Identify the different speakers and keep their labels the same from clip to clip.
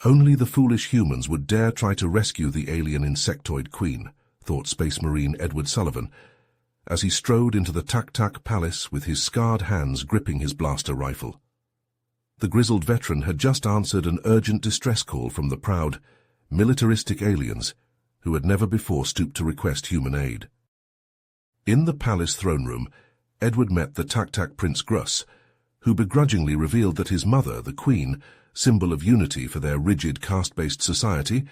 Speaker 1: Only the foolish humans would dare try to rescue the alien insectoid queen, thought Space Marine Edward Sullivan, as he strode into the Tak-Tak Palace with his scarred hands gripping his blaster rifle. The grizzled veteran had just answered an urgent distress call from the proud, militaristic aliens who had never before stooped to request human aid. In the palace throne room, Edward met the Tak-Tak Prince Gruss, who begrudgingly revealed that his mother, the Queen, symbol of unity for their rigid caste-based society,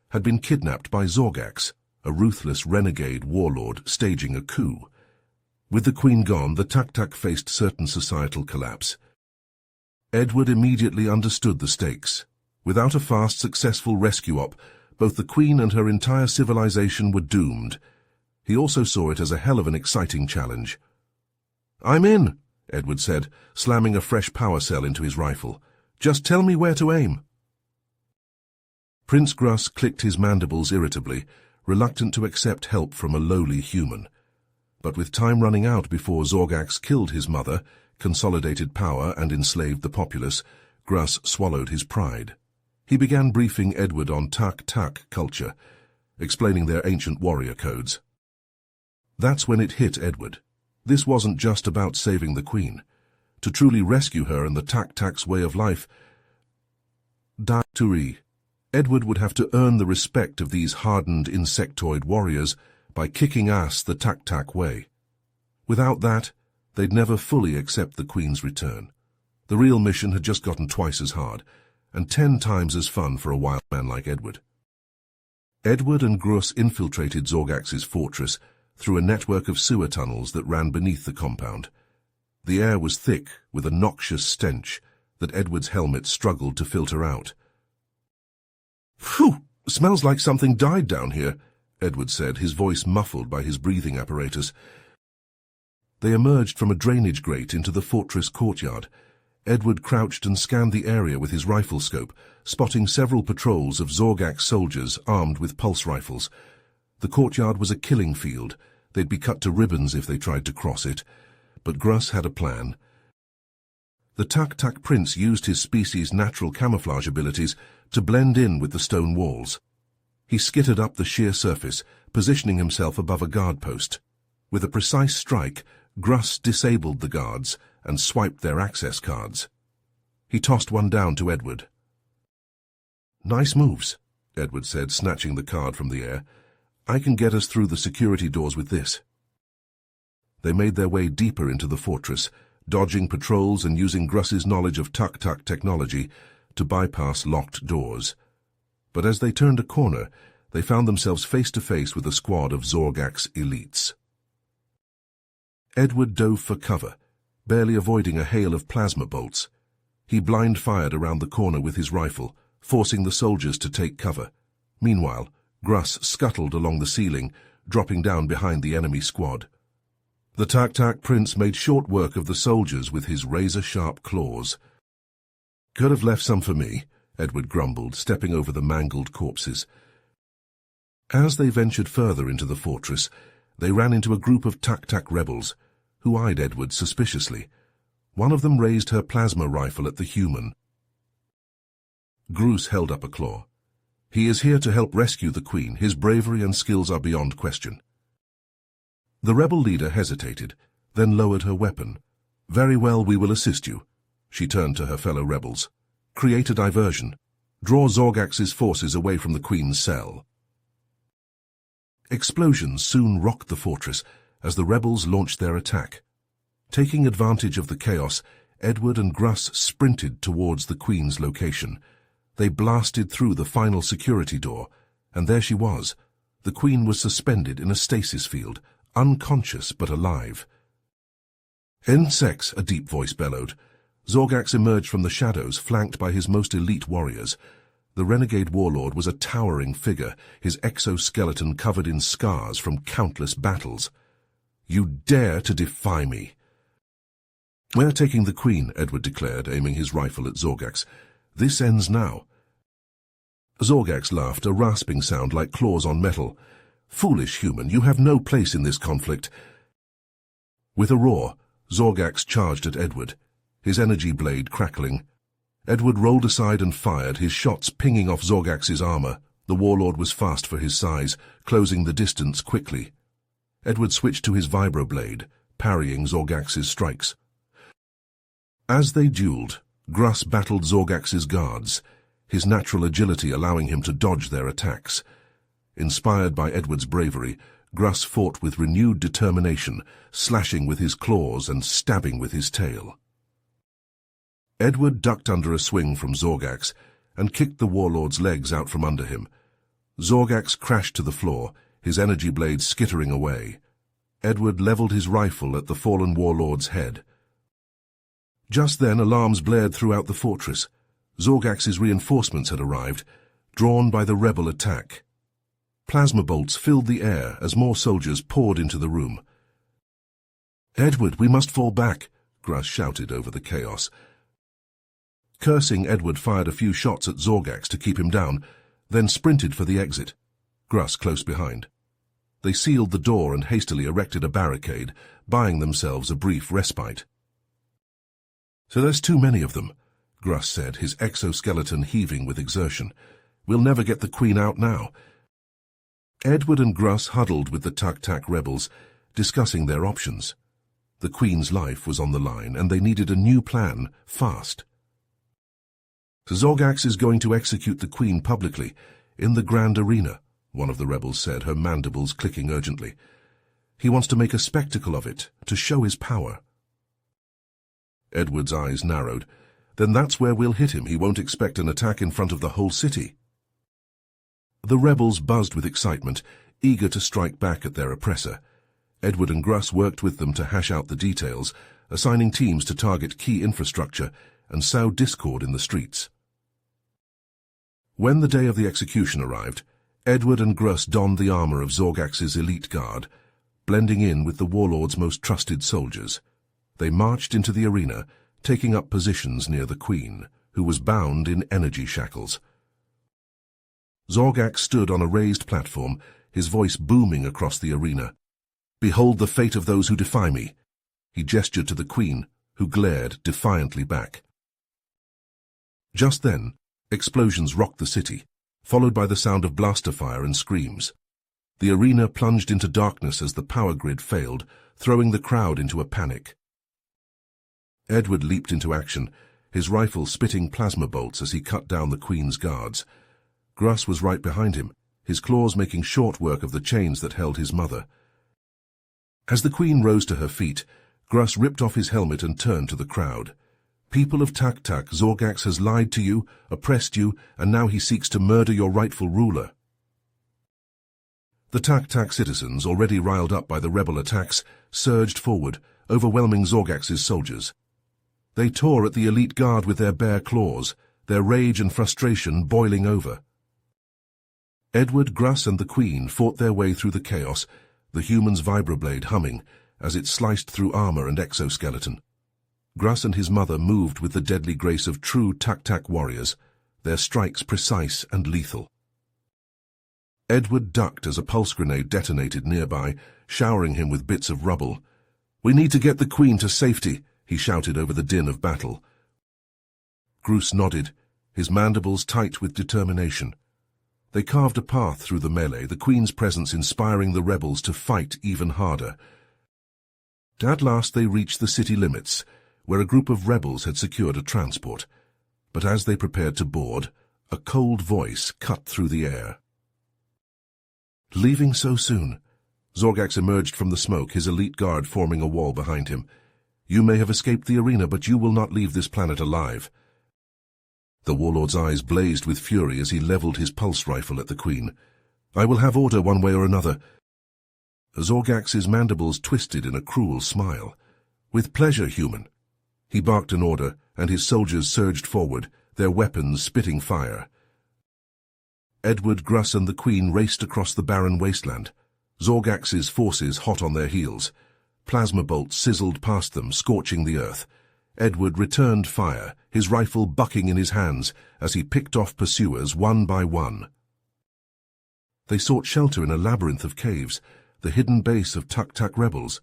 Speaker 1: had been kidnapped by Zorgax, a ruthless renegade warlord staging a coup. With the Queen gone, the Tak-Tak faced certain societal collapse. Edward immediately understood the stakes. Without a fast, successful rescue op, both the Queen and her entire civilization were doomed. He also saw it as a hell of an exciting challenge. "I'm in," Edward said, slamming a fresh power cell into his rifle. "Just tell me where to aim." Prince Gruss clicked his mandibles irritably, reluctant to accept help from a lowly human. But with time running out before Zorgax killed his mother, consolidated power and enslaved the populace, Gruss swallowed his pride. He began briefing Edward on Tak-Tak culture, explaining their ancient warrior codes. That's when it hit Edward. This wasn't just about saving the Queen. To truly rescue her and the Tak-Tak's way of life, Edward would have to earn the respect of these hardened insectoid warriors by kicking ass the Tak-Tak way. Without that, they'd never fully accept the Queen's return. The real mission had just gotten twice as hard, and 10 times as fun for a wild man like Edward. Edward and Gruss infiltrated Zorgax's fortress through a network of sewer tunnels that ran beneath the compound. The air was thick with a noxious stench that Edward's helmet struggled to filter out. "Phew! Smells like something died down here," Edward said, his voice muffled by his breathing apparatus. They emerged from a drainage grate into the fortress courtyard. Edward crouched and scanned the area with his rifle scope, spotting several patrols of Zorgax soldiers armed with pulse rifles. The courtyard was a killing field. They'd be cut to ribbons if they tried to cross it. But Gruss had a plan. The Tak-Tak Prince used his species' natural camouflage abilities to blend in with the stone walls. He skittered up the sheer surface, positioning himself above a guard post. With a precise strike, Gruss disabled the guards and swiped their access cards. He tossed one down to Edward. "Nice moves," Edward said, snatching the card from the air. "I can get us through the security doors with this." They made their way deeper into the fortress, dodging patrols and using Gruss's knowledge of Tak-Tak technology to bypass locked doors. But as they turned a corner, they found themselves face to face with a squad of Zorgax elites. Edward dove for cover, barely avoiding a hail of plasma bolts. He blind-fired around the corner with his rifle, forcing the soldiers to take cover. Meanwhile, Gruss scuttled along the ceiling, dropping down behind the enemy squad. The Tak-Tak Prince made short work of the soldiers with his razor-sharp claws. "Could have left some for me," Edward grumbled, stepping over the mangled corpses. As they ventured further into the fortress, they ran into a group of Tak-Tak rebels, who eyed Edward suspiciously. One of them raised her plasma rifle at the human. Gruss held up a claw. "He is here to help rescue the Queen. His bravery and skills are beyond question." The rebel leader hesitated, then lowered her weapon. "Very well, we will assist you." She turned to her fellow rebels. "Create a diversion. Draw Zorgax's forces away from the Queen's cell." Explosions soon rocked the fortress as the rebels launched their attack. Taking advantage of the chaos, Edward and Gruss sprinted towards the Queen's location. They blasted through the final security door, and there she was. The Queen was suspended in a stasis field, unconscious but alive. "Insects," a deep voice bellowed. Zorgax emerged from the shadows, flanked by his most elite warriors. The renegade warlord was a towering figure, his exoskeleton covered in scars from countless battles. "You dare to defy me!" "We're taking the Queen," Edward declared, aiming his rifle at Zorgax. "This ends now." Zorgax laughed, a rasping sound like claws on metal. "Foolish human, you have no place in this conflict." With a roar, Zorgax charged at Edward, his energy blade crackling. Edward rolled aside and fired, his shots pinging off Zorgax's armor. The warlord was fast for his size, closing the distance quickly. Edward switched to his vibroblade, parrying Zorgax's strikes. As they dueled, Gruss battled Zorgax's guards, his natural agility allowing him to dodge their attacks. Inspired by Edward's bravery, Gruss fought with renewed determination, slashing with his claws and stabbing with his tail. Edward ducked under a swing from Zorgax and kicked the warlord's legs out from under him. Zorgax crashed to the floor, his energy blade skittering away. Edward leveled his rifle at the fallen warlord's head. Just then alarms blared throughout the fortress. Zorgax's reinforcements had arrived, drawn by the rebel attack. Plasma bolts filled the air as more soldiers poured into the room. "Edward, we must fall back," Gruss shouted over the chaos. Cursing, Edward fired a few shots at Zorgax to keep him down, then sprinted for the exit, Gruss close behind. They sealed the door and hastily erected a barricade, buying themselves a brief respite. "So there's too many of them," Gruss said, his exoskeleton heaving with exertion. "We'll never get the Queen out now." Edward and Gruss huddled with the Tuk-Tak rebels, discussing their options. The Queen's life was on the line, and they needed a new plan, fast. "Zorgax is going to execute the Queen publicly, in the Grand Arena," one of the rebels said, her mandibles clicking urgently. "He wants to make a spectacle of it, to show his power." Edward's eyes narrowed. "Then that's where we'll hit him. He won't expect an attack in front of the whole city." The rebels buzzed with excitement, eager to strike back at their oppressor. Edward and Gruss worked with them to hash out the details, assigning teams to target key infrastructure and sow discord in the streets. When the day of the execution arrived, Edward and Gruss donned the armor of Zorgax's elite guard, blending in with the warlord's most trusted soldiers. They marched into the arena, taking up positions near the Queen, who was bound in energy shackles. Zorgax stood on a raised platform, his voice booming across the arena. "Behold the fate of those who defy me." He gestured to the Queen, who glared defiantly back. Just then, explosions rocked the city, followed by the sound of blaster fire and screams. The arena plunged into darkness as the power grid failed, throwing the crowd into a panic. Edward leaped into action, his rifle spitting plasma bolts as he cut down the Queen's guards. Gruss was right behind him, his claws making short work of the chains that held his mother. As the Queen rose to her feet, Gruss ripped off his helmet and turned to the crowd. "People of Tuk-Tak, Zorgax has lied to you, oppressed you, and now he seeks to murder your rightful ruler." The Tuk-Tak citizens, already riled up by the rebel attacks, surged forward, overwhelming Zorgax's soldiers. They tore at the elite guard with their bare claws, their rage and frustration boiling over. Edward, Gruss, and the Queen fought their way through the chaos, the human's vibroblade humming as it sliced through armor and exoskeleton. Gruss and his mother moved with the deadly grace of true Tuk-Tak warriors, their strikes precise and lethal. Edward ducked as a pulse grenade detonated nearby, showering him with bits of rubble. "We need to get the Queen to safety," he shouted over the din of battle. Gruss nodded, his mandibles tight with determination. They carved a path through the melee, the Queen's presence inspiring the rebels to fight even harder. At last they reached the city limits, where a group of rebels had secured a transport. But as they prepared to board, a cold voice cut through the air. "Leaving so soon?" Zorgax emerged from the smoke, his elite guard forming a wall behind him. "You may have escaped the arena, but you will not leave this planet alive." The warlord's eyes blazed with fury as he leveled his pulse rifle at the Queen. "I will have order one way or another." Zorgax's mandibles twisted in a cruel smile. "With pleasure, human." He barked an order, and his soldiers surged forward, their weapons spitting fire. Edward, Gruss, and the Queen raced across the barren wasteland, Zorgax's forces hot on their heels. Plasma bolts sizzled past them, scorching the earth. Edward returned fire, his rifle bucking in his hands as he picked off pursuers one by one. They sought shelter in a labyrinth of caves, the hidden base of Tuk-Tak rebels.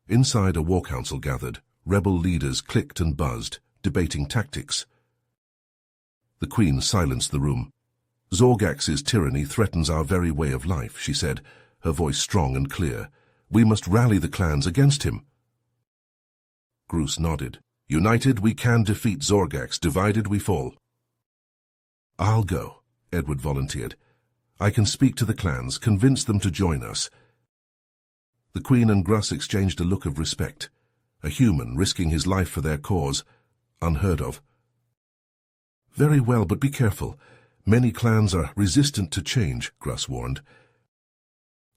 Speaker 1: Inside, a war council gathered. Rebel leaders clicked and buzzed, debating tactics. The Queen silenced the room. "Zorgax's tyranny threatens our very way of life," she said, her voice strong and clear. "We must rally the clans against him." Grus nodded. "United we can defeat Zorgax, divided we fall." "I'll go," Edward volunteered. "I can speak to the clans, convince them to join us." The Queen and Grus exchanged a look of respect. A human risking his life for their cause, unheard of. "Very well, but be careful. Many clans are resistant to change," Grus warned.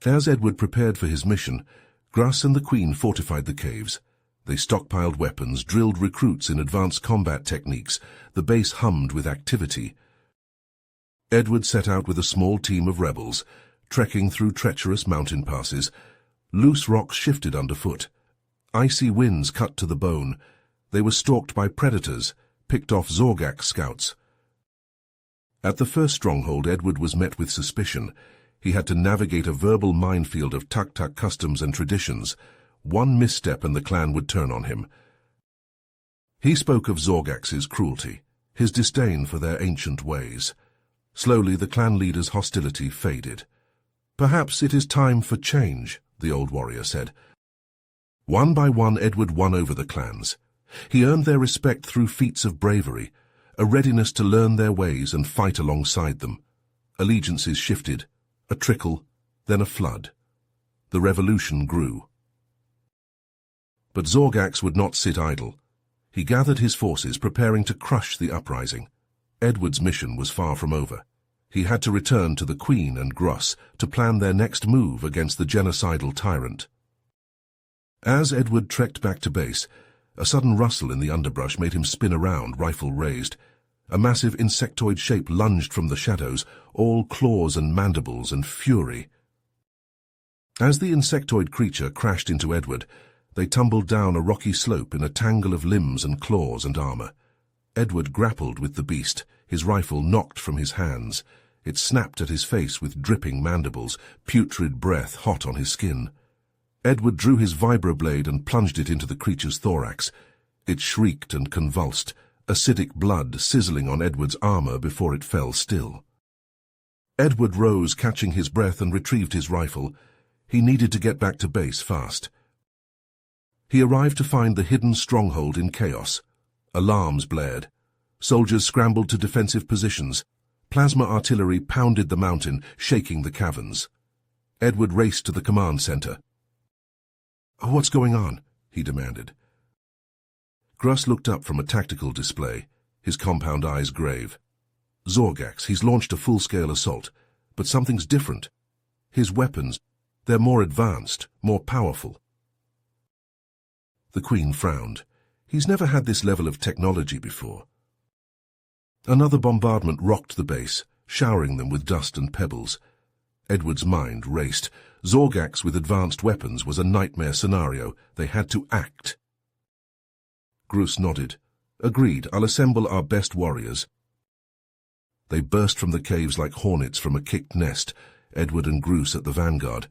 Speaker 1: As Edward prepared for his mission, Grus and the Queen fortified the caves. They stockpiled weapons, drilled recruits in advanced combat techniques. The base hummed with activity. Edward set out with a small team of rebels, trekking through treacherous mountain passes. Loose rocks shifted underfoot. Icy winds cut to the bone. They were stalked by predators, picked off Zorgax scouts. At the first stronghold, Edward was met with suspicion. He had to navigate a verbal minefield of tuk-tuk customs and traditions. One misstep and the clan would turn on him. He spoke of Zorgax's cruelty, his disdain for their ancient ways. Slowly, the clan leader's hostility faded. "Perhaps it is time for change," the old warrior said. One by one, Edward won over the clans. He earned their respect through feats of bravery, a readiness to learn their ways and fight alongside them. Allegiances shifted, a trickle, then a flood. The revolution grew. But Zorgax would not sit idle. He gathered his forces, preparing to crush the uprising. Edward's mission was far from over. He had to return to the Queen and Grus to plan their next move against the genocidal tyrant. As Edward trekked back to base, a sudden rustle in the underbrush made him spin around, rifle raised. A massive insectoid shape lunged from the shadows, all claws and mandibles and fury. As the insectoid creature crashed into Edward, they tumbled down a rocky slope in a tangle of limbs and claws and armor. Edward grappled with the beast, his rifle knocked from his hands. It snapped at his face with dripping mandibles, putrid breath hot on his skin. Edward drew his vibroblade and plunged it into the creature's thorax. It shrieked and convulsed, acidic blood sizzling on Edward's armor before it fell still. Edward rose, catching his breath, and retrieved his rifle. He needed to get back to base fast. He arrived to find the hidden stronghold in chaos. Alarms blared. Soldiers scrambled to defensive positions. Plasma artillery pounded the mountain, shaking the caverns. Edward raced to the command center. "What's going on?" he demanded. Grus looked up from a tactical display, his compound eyes grave. "Zorgax, he's launched a full-scale assault, but something's different. His weapons, they're more advanced, more powerful." The Queen frowned. He's never had this level of technology before. Another bombardment rocked the base, showering them with dust and pebbles. Edward's mind raced. Zorgax with advanced weapons was a nightmare scenario. They had to act. Grus nodded. "Agreed, I'll assemble our best warriors." They burst from the caves like hornets from a kicked nest, Edward and Grus at the vanguard.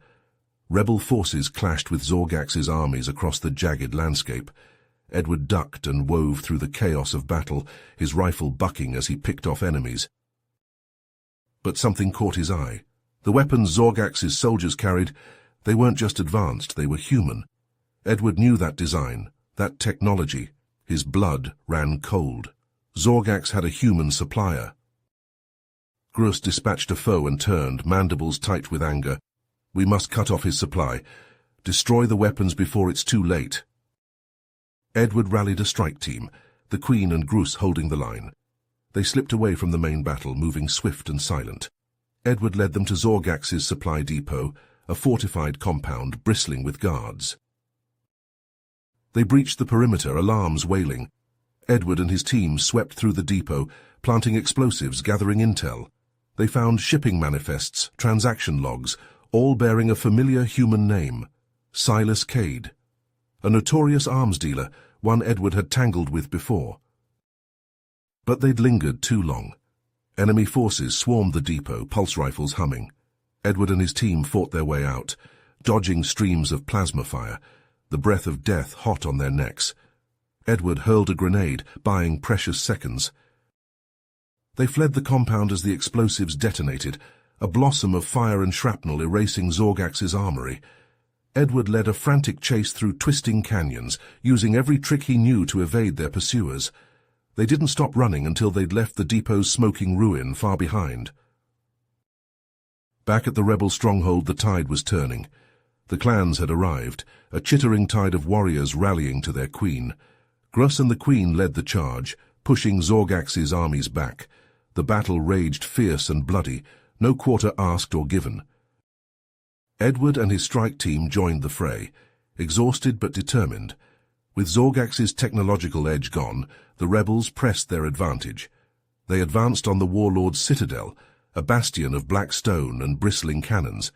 Speaker 1: Rebel forces clashed with Zorgax's armies across the jagged landscape. Edward ducked and wove through the chaos of battle, his rifle bucking as he picked off enemies. But something caught his eye. The weapons Zorgax's soldiers carried, they weren't just advanced, they were human. Edward knew that design, that technology. His blood ran cold. Zorgax had a human supplier. Grus dispatched a foe and turned, mandibles tight with anger. "We must cut off his supply. Destroy the weapons before it's too late." Edward rallied a strike team, the Queen and Grus holding the line. They slipped away from the main battle, moving swift and silent. Edward led them to Zorgax's supply depot, a fortified compound bristling with guards. They breached the perimeter, alarms wailing. Edward and his team swept through the depot, planting explosives, gathering intel. They found shipping manifests, transaction logs, all bearing a familiar human name, Silas Cade, a notorious arms dealer, one Edward had tangled with before. But they'd lingered too long. Enemy forces swarmed the depot, pulse rifles humming. Edward and his team fought their way out, dodging streams of plasma fire, the breath of death hot on their necks. Edward hurled a grenade, buying precious seconds. They fled the compound as the explosives detonated, a blossom of fire and shrapnel erasing Zorgax's armory. Edward led a frantic chase through twisting canyons, using every trick he knew to evade their pursuers. They didn't stop running until they'd left the depot's smoking ruin far behind. Back at the rebel stronghold, the tide was turning. The clans had arrived, a chittering tide of warriors rallying to their queen. Gruss and the queen led the charge, pushing Zorgax's armies back. The battle raged fierce and bloody, no quarter asked or given. Edward and his strike team joined the fray, exhausted but determined. With Zorgax's technological edge gone, the rebels pressed their advantage. They advanced on the warlord's citadel, a bastion of black stone and bristling cannons.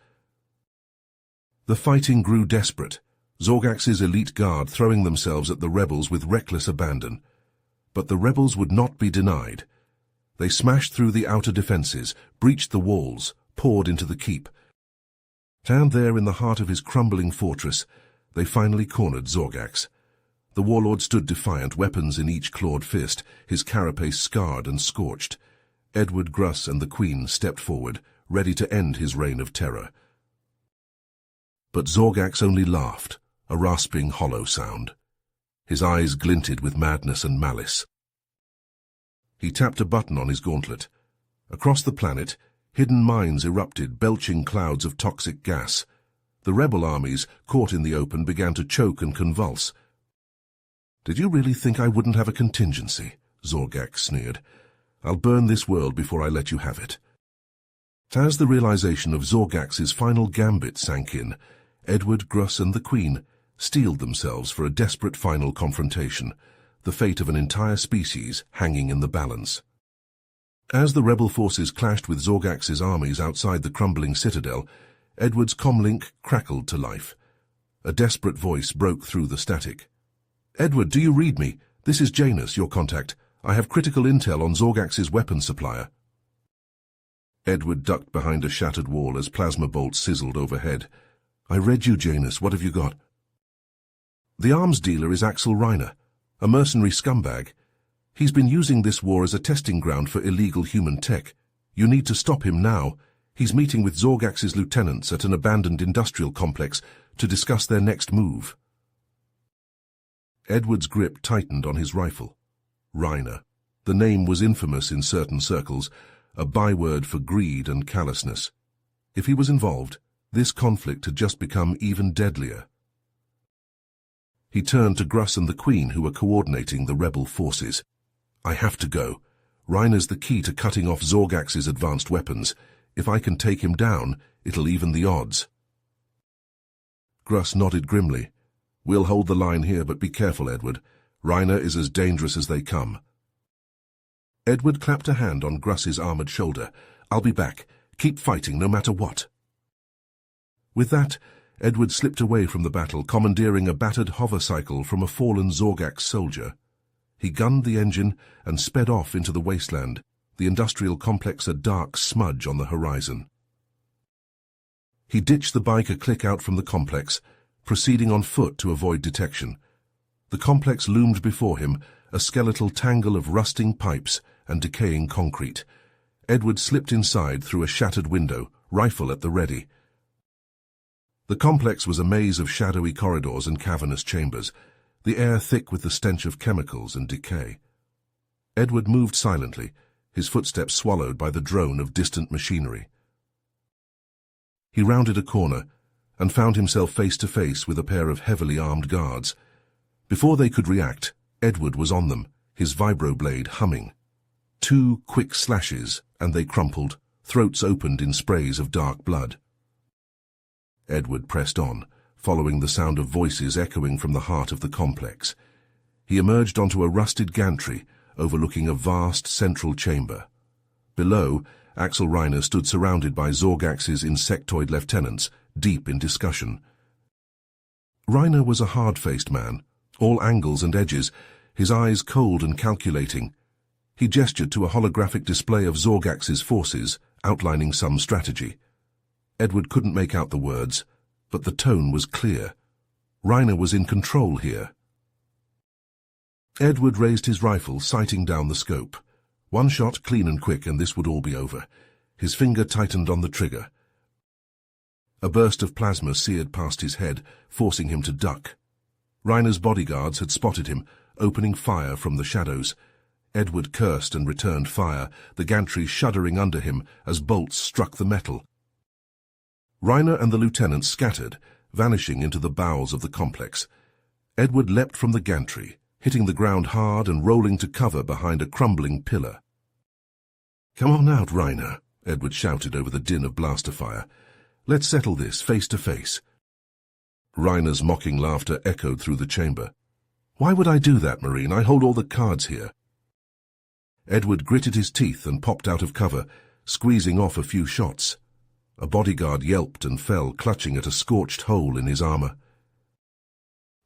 Speaker 1: The fighting grew desperate, Zorgax's elite guard throwing themselves at the rebels with reckless abandon. But the rebels would not be denied. They smashed through the outer defenses, breached the walls, poured into the keep. And there in the heart of his crumbling fortress, they finally cornered Zorgax. The warlord stood defiant, weapons in each clawed fist, his carapace scarred and scorched. Edward, Gruss, and the Queen stepped forward, ready to end his reign of terror. But Zorgax only laughed, a rasping, hollow sound. His eyes glinted with madness and malice. He tapped a button on his gauntlet. Across the planet, hidden mines erupted, belching clouds of toxic gas. The rebel armies, caught in the open, began to choke and convulse. "Did you really think I wouldn't have a contingency?" Zorgax sneered. "I'll burn this world before I let you have it." As the realization of Zorgax's final gambit sank in, Edward, Gruss, and the Queen steeled themselves for a desperate final confrontation, the fate of an entire species hanging in the balance. As the rebel forces clashed with Zorgax's armies outside the crumbling citadel, Edward's comlink crackled to life. A desperate voice broke through the static. "Edward, do you read me? This is Janus, your contact. I have critical intel on Zorgax's weapons supplier." Edward ducked behind a shattered wall as plasma bolts sizzled overhead. "I read you, Janus. What have you got?" "The arms dealer is Axel Reiner, a mercenary scumbag. He's been using this war as a testing ground for illegal human tech. You need to stop him now. He's meeting with Zorgax's lieutenants at an abandoned industrial complex to discuss their next move." Edward's grip tightened on his rifle. Reiner. The name was infamous in certain circles, a byword for greed and callousness. If he was involved, this conflict had just become even deadlier. He turned to Gruss and the Queen, who were coordinating the rebel forces. "I have to go. Reiner's the key to cutting off Zorgax's advanced weapons. If I can take him down, it'll even the odds." Gruss nodded grimly. "We'll hold the line here, but be careful, Edward. Reiner is as dangerous as they come." Edward clapped a hand on Gruss's armored shoulder. "I'll be back. Keep fighting no matter what." With that, Edward slipped away from the battle, commandeering a battered hovercycle from a fallen Zorgax soldier. He gunned the engine and sped off into the wasteland, the industrial complex a dark smudge on the horizon. He ditched the bike a click out from the complex, proceeding on foot to avoid detection. The complex loomed before him, a skeletal tangle of rusting pipes and decaying concrete. Edward slipped inside through a shattered window, rifle at the ready. The complex was a maze of shadowy corridors and cavernous chambers, the air thick with the stench of chemicals and decay. Edward moved silently, his footsteps swallowed by the drone of distant machinery. He rounded a corner and found himself face to face with a pair of heavily armed guards. Before they could react, Edward was on them, his vibroblade humming. 2 quick slashes, and they crumpled, throats opened in sprays of dark blood. Edward pressed on, following the sound of voices echoing from the heart of the complex. He emerged onto a rusted gantry, overlooking a vast central chamber. Below, Axel Reiner stood surrounded by Zorgax's insectoid lieutenants, deep in discussion. Reiner was a hard-faced man, all angles and edges, his eyes cold and calculating. He gestured to a holographic display of Zorgax's forces, outlining some strategy. Edward couldn't make out the words, but the tone was clear. Reiner was in control here. Edward raised his rifle, sighting down the scope. One shot, clean and quick, and this would all be over. His finger tightened on the trigger. A burst of plasma seared past his head, forcing him to duck. Reiner's bodyguards had spotted him, opening fire from the shadows. Edward cursed and returned fire, the gantry shuddering under him as bolts struck the metal. Reiner and the lieutenant scattered, vanishing into the bowels of the complex. Edward leapt from the gantry, hitting the ground hard and rolling to cover behind a crumbling pillar. "Come on out, Reiner," Edward shouted over the din of blaster fire. "Let's settle this face to face." Reiner's mocking laughter echoed through the chamber. "Why would I do that, Marine? I hold all the cards here." Edward gritted his teeth and popped out of cover, squeezing off a few shots. A bodyguard yelped and fell, clutching at a scorched hole in his armor.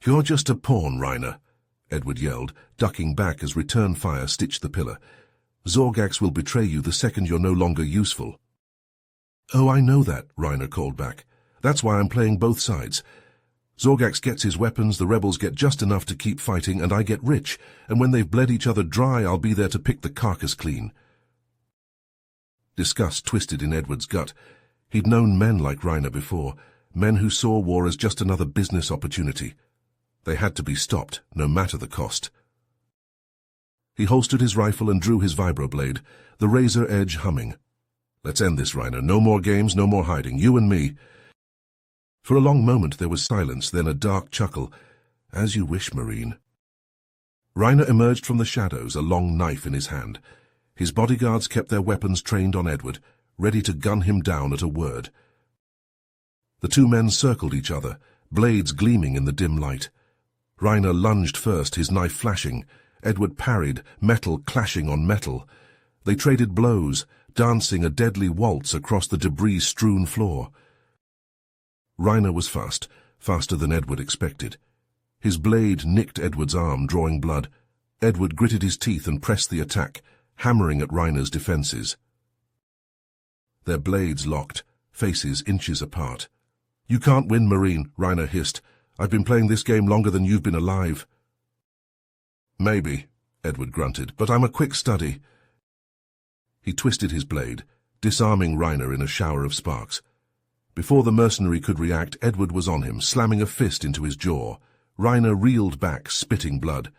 Speaker 1: "You're just a pawn, Reiner," Edward yelled, ducking back as return fire stitched the pillar. "Zorgax will betray you the second you're no longer useful." "Oh, I know that," Reiner called back. "That's why I'm playing both sides. Zorgax gets his weapons, the rebels get just enough to keep fighting, and I get rich, and when they've bled each other dry, I'll be there to pick the carcass clean." Disgust twisted in Edward's gut. He'd known men like Reiner before, men who saw war as just another business opportunity. They had to be stopped, no matter the cost. He holstered his rifle and drew his vibroblade, the razor edge humming. "Let's end this, Reiner. No more games, no more hiding. You and me." For a long moment there was silence, then a dark chuckle. "As you wish, Marine." Reiner emerged from the shadows, a long knife in his hand. His bodyguards kept their weapons trained on Edward, ready to gun him down at a word. The two men circled each other, blades gleaming in the dim light. Reiner lunged first, his knife flashing. Edward parried, metal clashing on metal. They traded blows, dancing a deadly waltz across the debris-strewn floor. Reiner was fast, faster than Edward expected. His blade nicked Edward's arm, drawing blood. Edward gritted his teeth and pressed the attack, hammering at Reiner's defenses. Their blades locked, faces inches apart. "You can't win, Marine," Reiner hissed. "I've been playing this game longer than you've been alive." "Maybe," Edward grunted, "but I'm a quick study." He twisted his blade, disarming Reiner in a shower of sparks. Before the mercenary could react, Edward was on him, slamming a fist into his jaw. Reiner reeled back, spitting blood.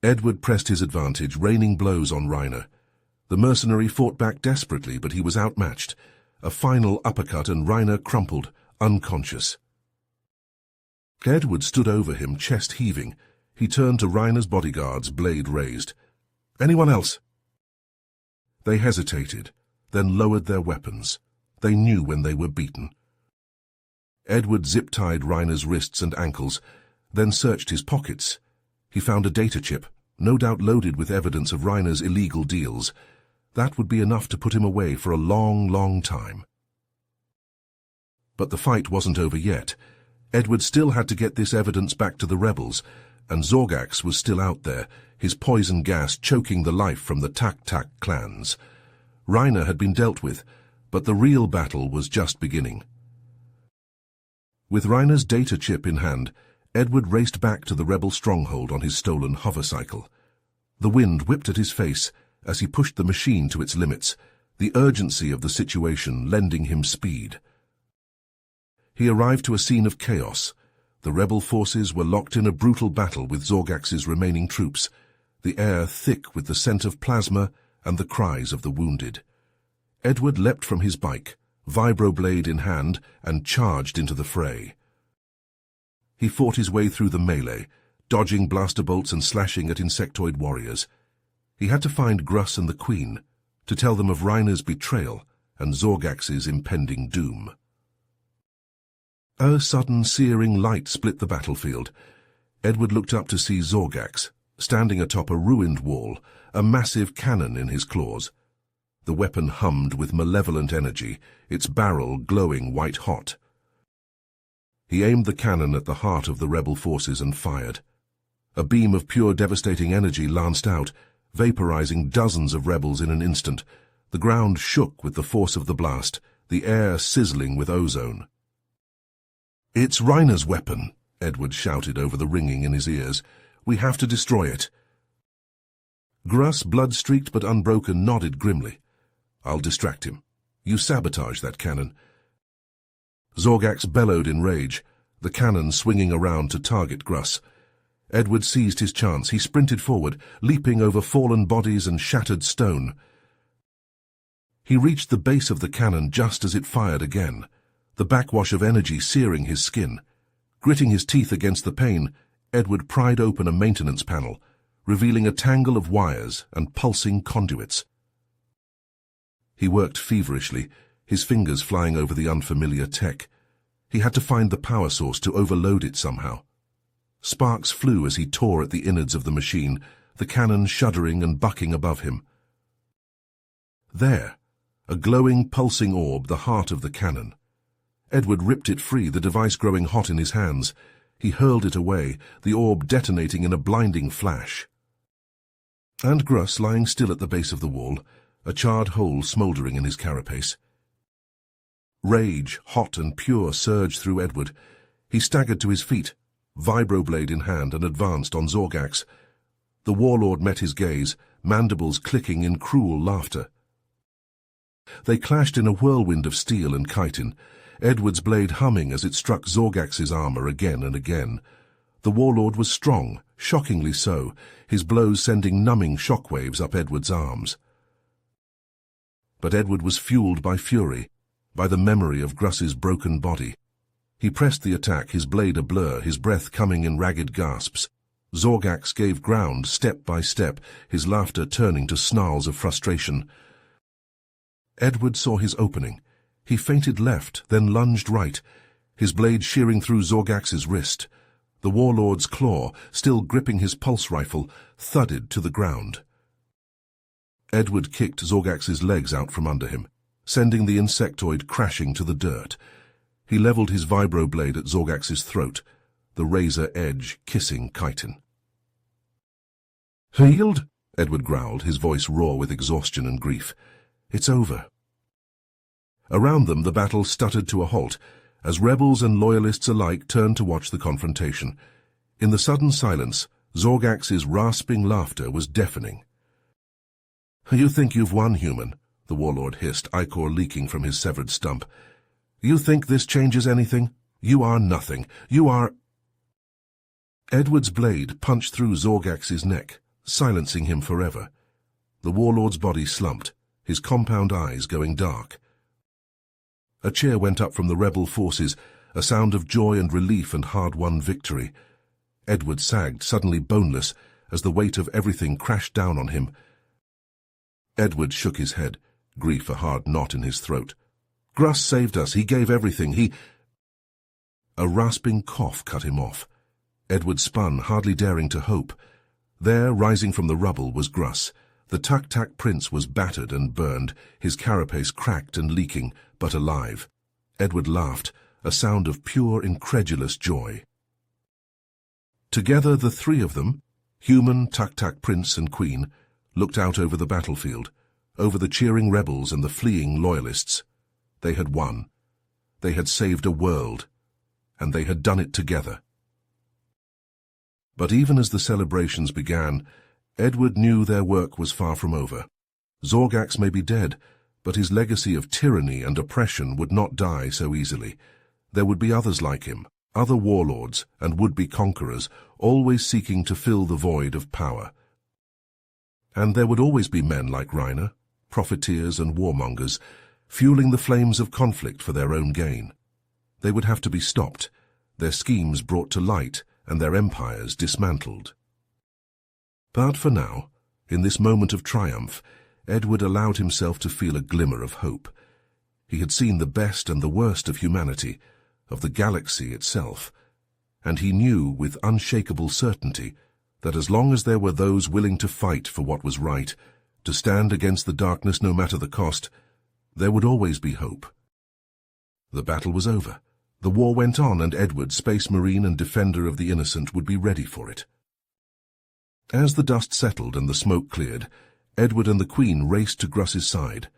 Speaker 1: Edward pressed his advantage, raining blows on Reiner. The mercenary fought back desperately, but he was outmatched. A final uppercut and Reiner crumpled, unconscious. Edward stood over him, chest heaving. He turned to Reiner's bodyguards, blade raised. "Anyone else?" They hesitated, then lowered their weapons. They knew when they were beaten. Edward zip-tied Reiner's wrists and ankles, then searched his pockets. He found a data chip, no doubt loaded with evidence of Reiner's illegal deals. That would be enough to put him away for a long, long time. But the fight wasn't over yet. Edward still had to get this evidence back to the rebels, and Zorgax was still out there, his poison gas choking the life from the Tak-Tak clans. Reiner had been dealt with, but the real battle was just beginning. With Reiner's data chip in hand, Edward raced back to the rebel stronghold on his stolen hovercycle. The wind whipped at his face as he pushed the machine to its limits, the urgency of the situation lending him speed. He arrived to a scene of chaos. The rebel forces were locked in a brutal battle with Zorgax's remaining troops, the air thick with the scent of plasma and the cries of the wounded. Edward leapt from his bike, vibroblade in hand, and charged into the fray. He fought his way through the melee, dodging blaster bolts and slashing at insectoid warriors. He had to find Gruss and the Queen, to tell them of Reiner's betrayal and Zorgax's impending doom. A sudden searing light split the battlefield. Edward looked up to see Zorgax, standing atop a ruined wall, a massive cannon in his claws. The weapon hummed with malevolent energy, its barrel glowing white-hot. He aimed the cannon at the heart of the rebel forces and fired. A beam of pure devastating energy lanced out, vaporizing dozens of rebels in an instant. The ground shook with the force of the blast, the air sizzling with ozone. "It's Reiner's weapon," Edward shouted over the ringing in his ears. "We have to destroy it." Gruss, blood-streaked but unbroken, nodded grimly. "I'll distract him. You sabotage that cannon." Zorgax bellowed in rage, the cannon swinging around to target Gruss. Edward seized his chance. He sprinted forward, leaping over fallen bodies and shattered stone. He reached the base of the cannon just as it fired again, the backwash of energy searing his skin. Gritting his teeth against the pain, Edward pried open a maintenance panel, revealing a tangle of wires and pulsing conduits. He worked feverishly, his fingers flying over the unfamiliar tech. He had to find the power source to overload it somehow. Sparks flew as he tore at the innards of the machine, the cannon shuddering and bucking above him. There, a glowing, pulsing orb, the heart of the cannon. Edward ripped it free, the device growing hot in his hands. He hurled it away, the orb detonating in a blinding flash. And Gruss lying still at the base of the wall, a charred hole smouldering in his carapace. Rage, hot and pure, surged through Edward. He staggered to his feet, vibroblade in hand, and advanced on Zorgax. The warlord met his gaze, mandibles clicking in cruel laughter. They clashed in a whirlwind of steel and chitin, Edward's blade humming as it struck Zorgax's armor again and again. The warlord was strong, shockingly so, his blows sending numbing shockwaves up Edward's arms. But Edward was fueled by fury, by the memory of Gruss's broken body. He pressed the attack, his blade a blur, his breath coming in ragged gasps. Zorgax gave ground step by step, his laughter turning to snarls of frustration. Edward saw his opening. He feinted left, then lunged right, his blade shearing through Zorgax's wrist. The warlord's claw, still gripping his pulse rifle, thudded to the ground. Edward kicked Zorgax's legs out from under him, sending the insectoid crashing to the dirt. He leveled his vibroblade at Zorgax's throat, the razor edge kissing chitin. "Healed?" Edward growled, his voice raw with exhaustion and grief. "It's over." Around them the battle stuttered to a halt, as rebels and loyalists alike turned to watch the confrontation. In the sudden silence, Zorgax's rasping laughter was deafening. "You think you've won, human?" the warlord hissed, ichor leaking from his severed stump. "You think this changes anything? You are nothing. You are—" Edward's blade punched through Zorgax's neck, silencing him forever. The warlord's body slumped, his compound eyes going dark. A cheer went up from the rebel forces, a sound of joy and relief and hard-won victory. Edward sagged, suddenly boneless, as the weight of everything crashed down on him. Edward shook his head, grief a hard knot in his throat. "Gruss saved us. He gave everything. He—" A rasping cough cut him off. Edward spun, hardly daring to hope. There, rising from the rubble, was Gruss. The Tuk-Tak prince was battered and burned, his carapace cracked and leaking, but alive. Edward laughed, a sound of pure, incredulous joy. Together the three of them, human, Tuk-Tak prince and queen, looked out over the battlefield, over the cheering rebels and the fleeing loyalists. They had won. They had saved a world, and they had done it together. But even as the celebrations began, Edward knew their work was far from over. Zorgax may be dead, but his legacy of tyranny and oppression would not die so easily. There would be others like him, other warlords and would-be conquerors, always seeking to fill the void of power. And there would always be men like Reiner, profiteers and warmongers, fueling the flames of conflict for their own gain. They would have to be stopped, their schemes brought to light, and their empires dismantled. But for now, in this moment of triumph, Edward allowed himself to feel a glimmer of hope. He had seen the best and the worst of humanity, of the galaxy itself, and he knew with unshakable certainty that as long as there were those willing to fight for what was right, to stand against the darkness no matter the cost, there would always be hope. The battle was over. The war went on, and Edward, Space Marine and defender of the innocent, would be ready for it. As the dust settled and the smoke cleared, Edward and the Queen raced to Gruss's side.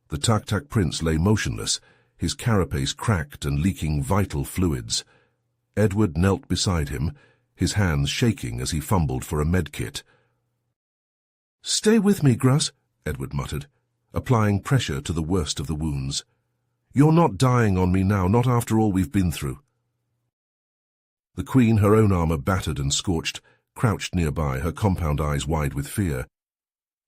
Speaker 1: The Tuk-Tak prince lay motionless, his carapace cracked and leaking vital fluids. Edward knelt beside him, his hands shaking as he fumbled for a medkit. "Stay with me, Gruss," Edward muttered, applying pressure to the worst of the wounds. "You're not dying on me now, not after all we've been through." The Queen, her own armor battered and scorched, crouched nearby, her compound eyes wide with fear.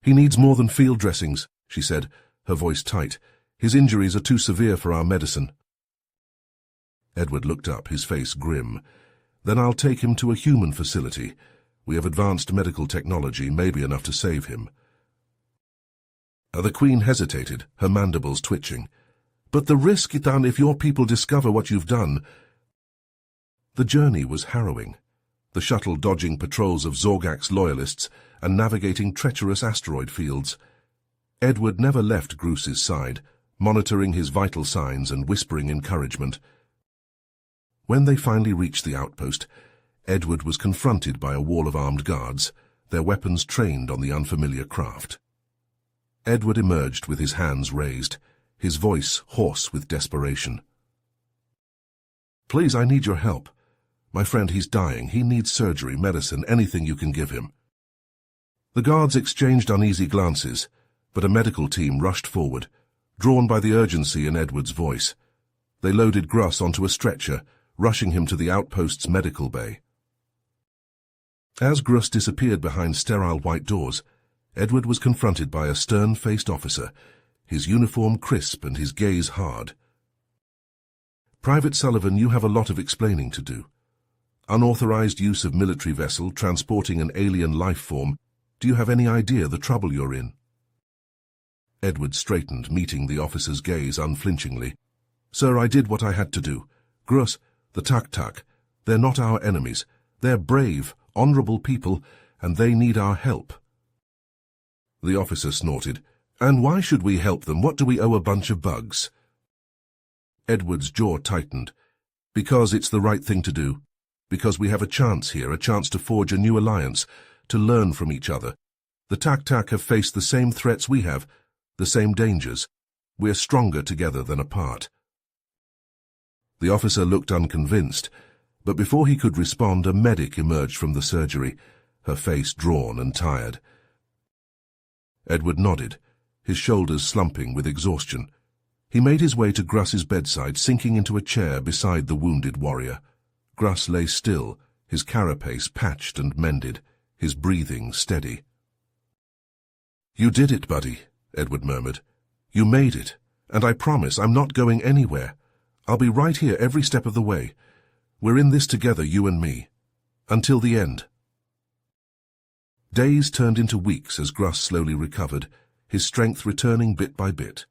Speaker 1: "He needs more than field dressings," she said, her voice tight. "His injuries are too severe for our medicine." Edward looked up, his face grim. "Then I'll take him to a human facility. We have advanced medical technology, maybe enough to save him." The Queen hesitated, her mandibles twitching. "But the risk, Ethan, if your people discover what you've done—" The journey was harrowing. The shuttle dodging patrols of Zorgak's loyalists and navigating treacherous asteroid fields. Edward never left Gruss's side, monitoring his vital signs and whispering encouragement. When they finally reached the outpost, Edward was confronted by a wall of armed guards, their weapons trained on the unfamiliar craft. Edward emerged with his hands raised, his voice hoarse with desperation. "Please, I need your help. My friend, he's dying. He needs surgery, medicine, anything you can give him." The guards exchanged uneasy glances, but a medical team rushed forward, drawn by the urgency in Edward's voice. They loaded Gruss onto a stretcher, rushing him to the outpost's medical bay. As Gruss disappeared behind sterile white doors, Edward was confronted by a stern-faced officer, his uniform crisp and his gaze hard. "Private Sullivan, you have a lot of explaining to do. Unauthorized use of military vessel transporting an alien life form. Do you have any idea the trouble you're in?" Edward straightened, meeting the officer's gaze unflinchingly. "Sir, I did what I had to do. Gruss, the Tak-Tak, they're not our enemies. They're brave, honorable people, and they need our help." The officer snorted. "And why should we help them? What do we owe a bunch of bugs?" Edward's jaw tightened. "Because it's the right thing to do. Because we have a chance here, a chance to forge a new alliance, to learn from each other. The Tak-Tak have faced the same threats we have, the same dangers. We're stronger together than apart." The officer looked unconvinced, but before he could respond, a medic emerged from the surgery, her face drawn and tired. Edward nodded, his shoulders slumping with exhaustion. He made his way to Gruss's bedside, sinking into a chair beside the wounded warrior. Gruss lay still, his carapace patched and mended, his breathing steady. "You did it, buddy," Edward murmured. "You made it, and I promise I'm not going anywhere. I'll be right here every step of the way. We're in this together, you and me. Until the end." Days turned into weeks as Gruss slowly recovered, his strength returning bit by bit.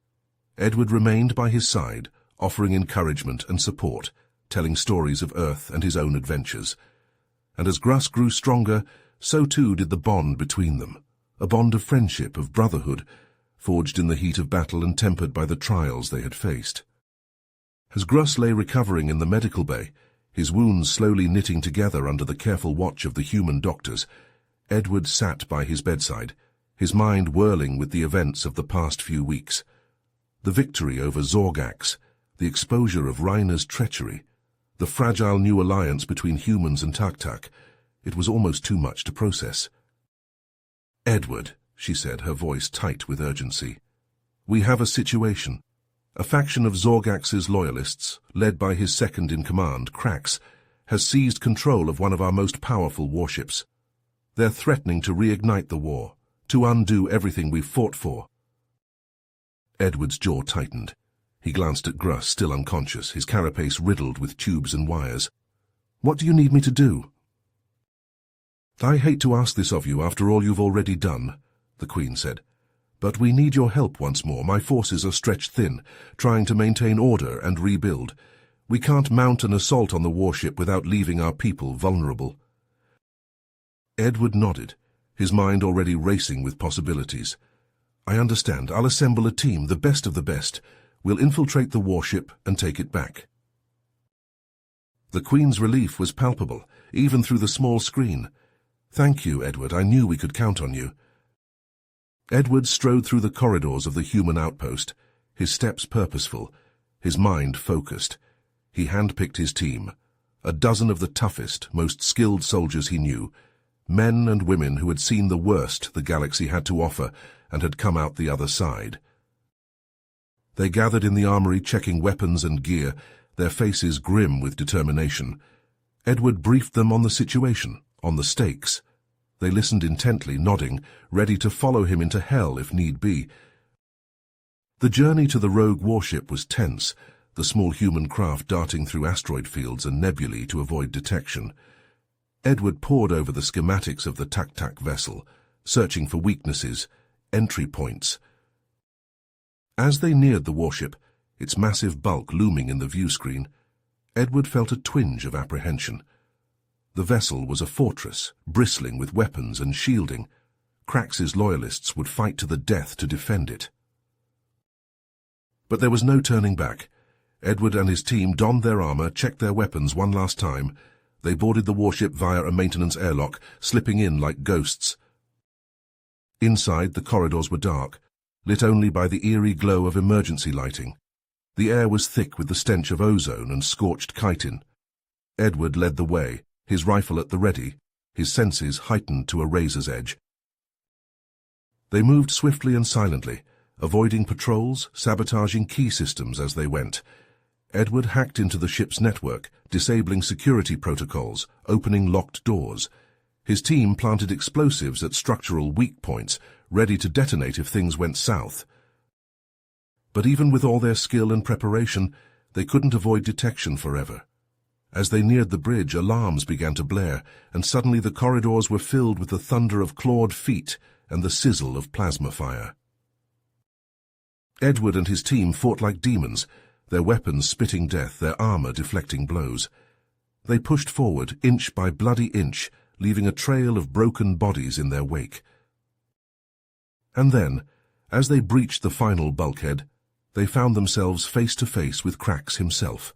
Speaker 1: Edward remained by his side, offering encouragement and support, telling stories of Earth and his own adventures. And as Gruss grew stronger, so too did the bond between them, a bond of friendship, of brotherhood, forged in the heat of battle and tempered by the trials they had faced. As Gruss lay recovering in the medical bay, his wounds slowly knitting together under the careful watch of the human doctors, Edward sat by his bedside, his mind whirling with the events of the past few weeks. The victory over Zorgax, the exposure of Reiner's treachery, the fragile new alliance between humans and Tak-Tak. It was almost too much to process. "Edward," she said, her voice tight with urgency, "we have a situation. A faction of Zorgax's loyalists, led by his second-in-command, Krax, has seized control of one of our most powerful warships. They're threatening to reignite the war, to undo everything we've fought for." Edward's jaw tightened. He glanced at Gruss, still unconscious, his carapace riddled with tubes and wires. "What do you need me to do?" "I hate to ask this of you after all you've already done," the Queen said. "But we need your help once more. My forces are stretched thin, trying to maintain order and rebuild. We can't mount an assault on the warship without leaving our people vulnerable." Edward nodded, his mind already racing with possibilities. "I understand. I'll assemble a team, the best of the best. We'll infiltrate the warship and take it back." The Queen's relief was palpable, even through the small screen. "Thank you, Edward. I knew we could count on you." Edward strode through the corridors of the human outpost, his steps purposeful, his mind focused. He handpicked his team, a dozen of the toughest, most skilled soldiers he knew, men and women who had seen the worst the galaxy had to offer and had come out the other side. They gathered in the armory, checking weapons and gear, their faces grim with determination. Edward briefed them on the situation, on the stakes. They listened intently, nodding, ready to follow him into hell if need be. The journey to the rogue warship was tense, the small human craft darting through asteroid fields and nebulae to avoid detection. Edward pored over the schematics of the Tak-Tak vessel, searching for weaknesses, entry points. As they neared the warship, its massive bulk looming in the view screen, Edward felt a twinge of apprehension. The vessel was a fortress, bristling with weapons and shielding. Krax's loyalists would fight to the death to defend it. But there was no turning back. Edward and his team donned their armor, checked their weapons one last time. They boarded the warship via a maintenance airlock, slipping in like ghosts. Inside, the corridors were dark, lit only by the eerie glow of emergency lighting. The air was thick with the stench of ozone and scorched chitin. Edward led the way, his rifle at the ready, his senses heightened to a razor's edge. They moved swiftly and silently, avoiding patrols, sabotaging key systems as they went. Edward hacked into the ship's network, disabling security protocols, opening locked doors. His team planted explosives at structural weak points, ready to detonate if things went south. But even with all their skill and preparation, they couldn't avoid detection forever. As they neared the bridge, alarms began to blare, and suddenly the corridors were filled with the thunder of clawed feet and the sizzle of plasma fire. Edward and his team fought like demons, their weapons spitting death, their armor deflecting blows. They pushed forward, inch by bloody inch, leaving a trail of broken bodies in their wake. And then, as they breached the final bulkhead, they found themselves face to face with Krax himself.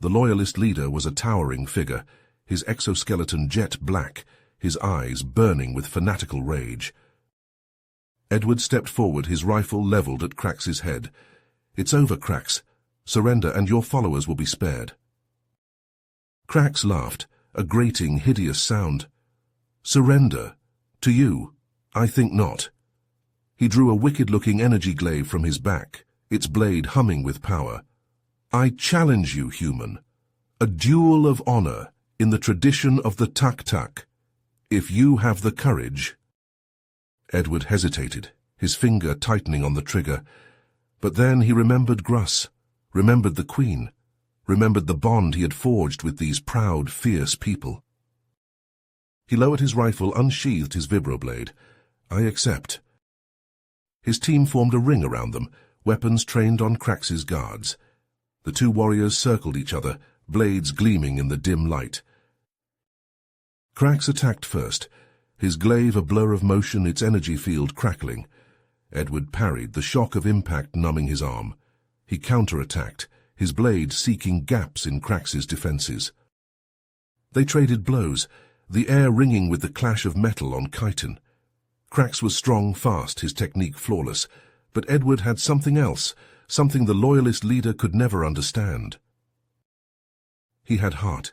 Speaker 1: The Loyalist leader was a towering figure, his exoskeleton jet black, his eyes burning with fanatical rage. Edward stepped forward, his rifle leveled at Krax's head. "It's over, Krax. Surrender and your followers will be spared." Krax laughed, a grating, hideous sound. "Surrender? To you? I think not." He drew a wicked-looking energy glaive from his back, its blade humming with power. "I challenge you, human. A duel of honor in the tradition of the Tak-Tak. If you have the courage." Edward hesitated, his finger tightening on the trigger. But then he remembered Gruss, remembered the Queen, remembered the bond he had forged with these proud, fierce people. He lowered his rifle, unsheathed his vibroblade. "I accept." His team formed a ring around them, weapons trained on Krax's guards. The two warriors circled each other, blades gleaming in the dim light. Krax attacked first, his glaive a blur of motion, its energy field crackling. Edward parried, the shock of impact numbing his arm. He counterattacked, his blade seeking gaps in Krax's defenses. They traded blows, the air ringing with the clash of metal on chitin. Krax was strong, fast, his technique flawless, but Edward had something else, something the Loyalist leader could never understand. He had heart.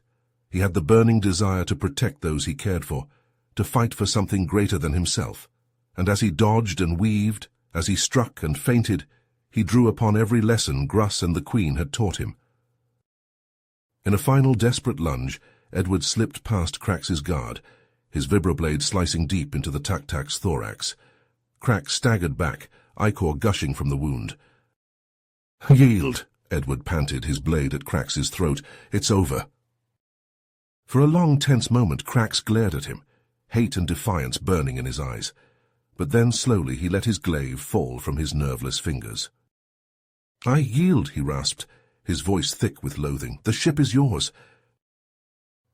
Speaker 1: He had the burning desire to protect those he cared for, to fight for something greater than himself. And as he dodged and weaved, as he struck and feinted, he drew upon every lesson Gruss and the Queen had taught him. In a final desperate lunge, Edward slipped past Krax's guard, his vibroblade slicing deep into the Tak-Tak's thorax. Krax staggered back, ichor gushing from the wound. "Yield," Edward panted, his blade at Krax's throat. "It's over." For a long, tense moment, Krax glared at him, hate and defiance burning in his eyes. But then slowly he let his glaive fall from his nerveless fingers. "I yield," he rasped, his voice thick with loathing. "The ship is yours."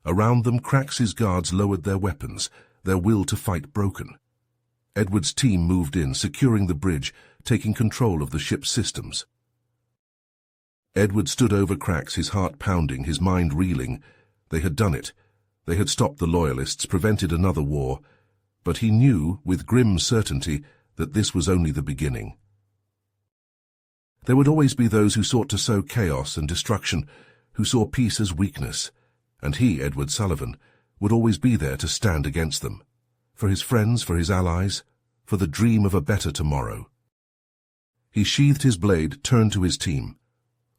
Speaker 1: Around them, Krax's guards lowered their weapons, their will to fight broken. Edward's team moved in, securing the bridge, taking control of the ship's systems. Edward stood over Krax, his heart pounding, his mind reeling. They had done it. They had stopped the Loyalists, prevented another war. But he knew, with grim certainty, that this was only the beginning. There would always be those who sought to sow chaos and destruction, who saw peace as weakness, and he, Edward Sullivan, would always be there to stand against them. for his friends, for his allies, for the dream of a better tomorrow. He sheathed his blade, turned to his team.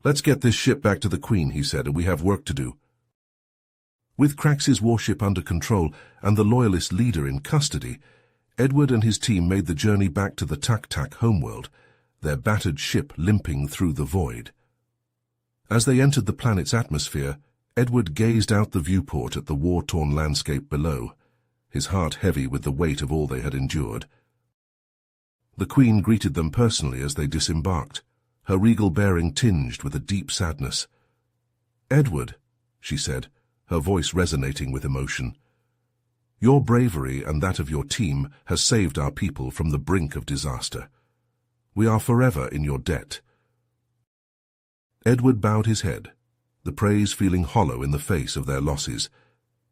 Speaker 1: "Let's get this ship back to the Queen," he said, "and we have work to do." With Crax's warship under control and the Loyalist leader in custody, Edward and his team made the journey back to the Tak-Tak homeworld, their battered ship limping through the void. As they entered the planet's atmosphere, Edward gazed out the viewport at the war-torn landscape below, his heart heavy with the weight of all they had endured. The Queen greeted them personally as they disembarked, her regal bearing tinged with a deep sadness. "Edward," she said, her voice resonating with emotion, "your bravery and that of your team has saved our people from the brink of disaster. We are forever in your debt." Edward bowed his head, the praise feeling hollow in the face of their losses.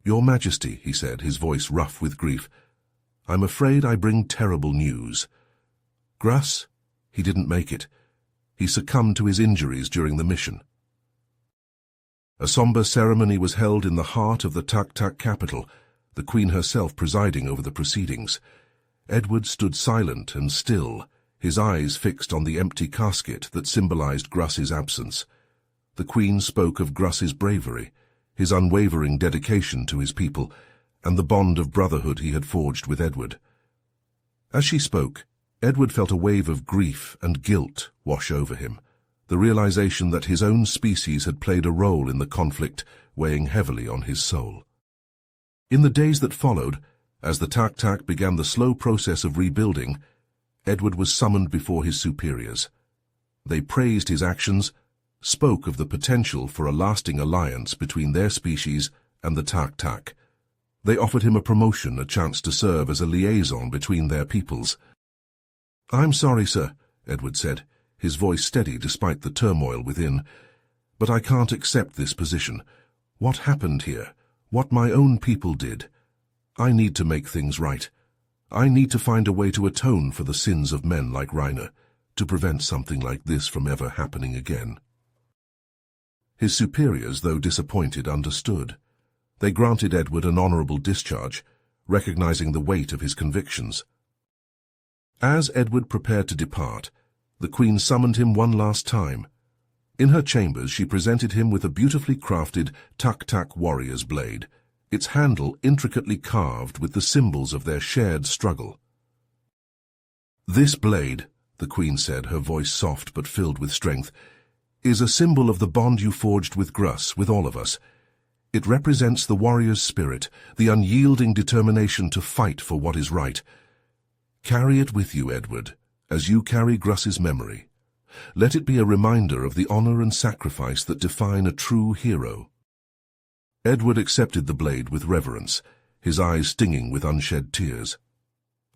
Speaker 1: "Your Majesty," he said, his voice rough with grief, "I'm afraid I bring terrible news. Gruss, he didn't make it. He succumbed to his injuries during the mission." A somber ceremony was held in the heart of the Tak-Tak capital, the Queen herself presiding over the proceedings. Edward stood silent and still, his eyes fixed on the empty casket that symbolized Gruss's absence. The Queen spoke of Gruss's bravery, his unwavering dedication to his people, and the bond of brotherhood he had forged with Edward. As she spoke, Edward felt a wave of grief and guilt wash over him, the realization that his own species had played a role in the conflict weighing heavily on his soul. In the days that followed, as the Tak-Tak began the slow process of rebuilding, Edward was summoned before his superiors. They praised his actions, spoke of the potential for a lasting alliance between their species and the Tak-Tak. They offered him a promotion, a chance to serve as a liaison between their peoples. "I'm sorry, sir," Edward said, his voice steady despite the turmoil within, "but I can't accept this position. What happened here? What my own people did? I need to make things right. I need to find a way to atone for the sins of men like Reiner, to prevent something like this from ever happening again." His superiors, though disappointed, understood. They granted Edward an honorable discharge, recognizing the weight of his convictions. As Edward prepared to depart, the Queen summoned him one last time. In her chambers she presented him with a beautifully crafted Tak-Tak warrior's blade, its handle intricately carved with the symbols of their shared struggle. "This blade," the Queen said, her voice soft but filled with strength, "is a symbol of the bond you forged with Gruss, with all of us. It represents the warrior's spirit, the unyielding determination to fight for what is right. Carry it with you, Edward, as you carry Gruss's memory. Let it be a reminder of the honor and sacrifice that define a true hero." Edward accepted the blade with reverence, his eyes stinging with unshed tears.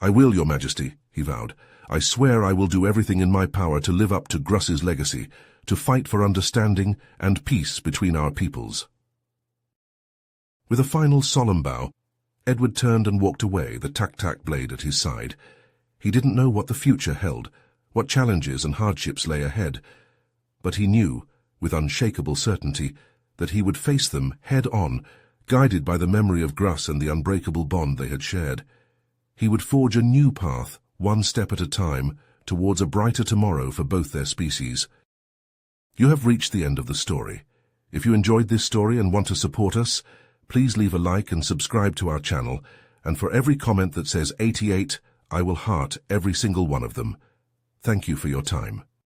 Speaker 1: "I will, Your Majesty," he vowed. "I swear I will do everything in my power to live up to Gruss's legacy, to fight for understanding and peace between our peoples." With a final solemn bow, Edward turned and walked away, the Tak-Tak blade at his side. He didn't know what the future held, what challenges and hardships lay ahead, but he knew, with unshakable certainty, that he would face them head-on, guided by the memory of Gruss and the unbreakable bond they had shared. He would forge a new path, one step at a time, towards a brighter tomorrow for both their species. You have reached the end of the story. If you enjoyed this story and want to support us, please leave a like and subscribe to our channel, and for every comment that says 88, I will heart every single one of them. Thank you for your time.